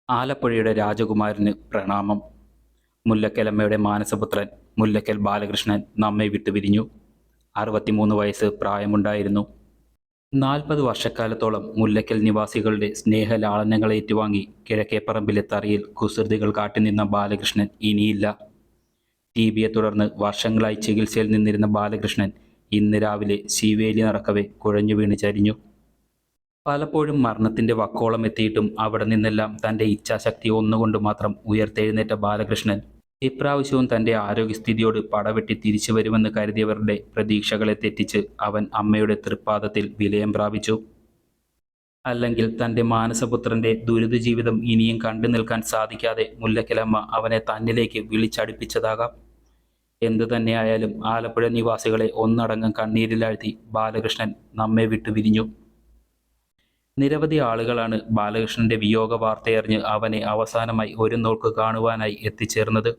ആലപ്പുഴയുടെ രാജകുമാരന് പ്രണാമം. മുല്ലക്കലമ്മയുടെ മാനസപുത്രൻ മുല്ലക്കൽ ബാലകൃഷ്ണൻ നമ്മെ വിട്ടുപിരിഞ്ഞു. 63 വയസ്സ് പ്രായമുണ്ടായിരുന്നു. 40 വർഷക്കാലത്തോളം മുല്ലക്കൽ നിവാസികളുടെ സ്നേഹലാളനങ്ങൾ ഏറ്റുവാങ്ങി കിഴക്കേപ്പറമ്പിലെ തറയിൽ കുസൃതികൾ കാട്ടിനിന്ന ബാലകൃഷ്ണൻ ഇനിയില്ല. ടിബിയെ തുടർന്ന് വർഷങ്ങളായി ചികിത്സയിൽ നിന്നിരുന്ന ബാലകൃഷ്ണൻ ഇന്ന് രാവിലെ ശീവേലി നടക്കവെ കുഴഞ്ഞു വീണ് ചരിഞ്ഞു. പലപ്പോഴും മരണത്തിൻ്റെ വക്കോളം എത്തിയിട്ടും അവിടെ നിന്നെല്ലാം തൻ്റെ ഇച്ഛാശക്തി ഒന്നുകൊണ്ട് മാത്രം ഉയർത്തെഴുന്നേറ്റ ബാലകൃഷ്ണൻ ഇപ്രാവശ്യവും തൻ്റെ ആരോഗ്യസ്ഥിതിയോട് പടവെട്ടി തിരിച്ചു വരുമെന്ന് കരുതിയവരുടെ പ്രതീക്ഷകളെ തെറ്റിച്ച് അവൻ അമ്മയുടെ തൃപ്പാദത്തിൽ വിലയം പ്രാപിച്ചു. അല്ലെങ്കിൽ തൻ്റെ മാനസപുത്രൻ്റെ ദുരിത ജീവിതം ഇനിയും കണ്ടു നിൽക്കാൻ സാധിക്കാതെ മുല്ലക്കലമ്മ അവനെ തന്നിലേക്ക് വിളിച്ചടുപ്പിച്ചതാകാം. എന്തു തന്നെയായാലും ആലപ്പുഴ നിവാസികളെ ഒന്നടങ്കം കണ്ണീരിലാഴ്ത്തി ബാലകൃഷ്ണൻ നമ്മെ വിട്ടുപിരിഞ്ഞു. നിരവധി ആളുകളാണ് ബാലകൃഷ്ണന്റെ വിയോഗ വാർത്തയറിഞ്ഞ് അവനെ അവസാനമായി ഒരു നോക്ക് കാണുവാനായി എത്തിച്ചേർന്നത്.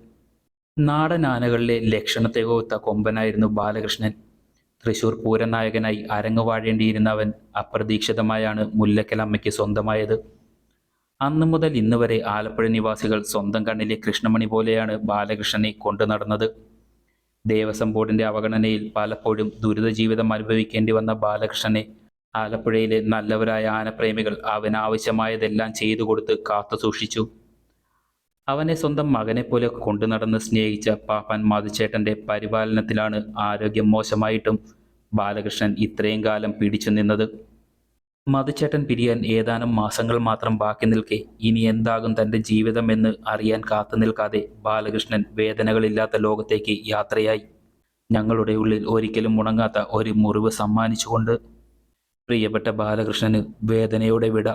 നാടൻ ആനകളിലെ ലക്ഷണത്തെ കോത്ത കൊമ്പനായിരുന്നു ബാലകൃഷ്ണൻ. തൃശൂർ പൂരൻ നായകനായി അരങ്ങു വാഴേണ്ടിയിരുന്ന അവൻ അപ്രതീക്ഷിതമായാണ് മുല്ലക്കലമ്മയ്ക്ക് സ്വന്തമായത്. അന്നു മുതൽ ഇന്ന് വരെ ആലപ്പുഴ നിവാസികൾ സ്വന്തം കണ്ണിലെ കൃഷ്ണമണി പോലെയാണ് ബാലകൃഷ്ണനെ കൊണ്ടു നടന്നത്. ദേവസ്വം ബോർഡിന്റെ അവഗണനയിൽ പലപ്പോഴും ദുരിത ജീവിതം അനുഭവിക്കേണ്ടി വന്ന ബാലകൃഷ്ണനെ ആലപ്പുഴയിലെ നല്ലവരായ ആനപ്രേമികൾ അവനാവശ്യമായതെല്ലാം ചെയ്തു കൊടുത്ത് കാത്തു സൂക്ഷിച്ചു. അവനെ സ്വന്തം മകനെപ്പോലെ കൊണ്ടു നടന്ന് സ്നേഹിച്ച പാപ്പൻ മധുച്ചേട്ടൻ്റെ പരിപാലനത്തിലാണ് ആരോഗ്യം മോശമായിട്ടും ബാലകൃഷ്ണൻ ഇത്രയും കാലം പിടിച്ചു നിന്നത്. മധുച്ചേട്ടൻ പിരിയാൻ ഏതാനും മാസങ്ങൾ മാത്രം ബാക്കി നിൽക്കെ ഇനി എന്താകും തൻ്റെ ജീവിതം എന്ന് അറിയാൻ കാത്തു നിൽക്കാതെ ബാലകൃഷ്ണൻ വേദനകളില്ലാത്ത ലോകത്തേക്ക് യാത്രയായി. ഞങ്ങളുടെ ഉള്ളിൽ ഒരിക്കലും ഉണങ്ങാത്ത ഒരു മുറിവ് സമ്മാനിച്ചുകൊണ്ട് പ്രിയപ്പെട്ട ബാലകൃഷ്ണന് വേദനയോടെ വിട.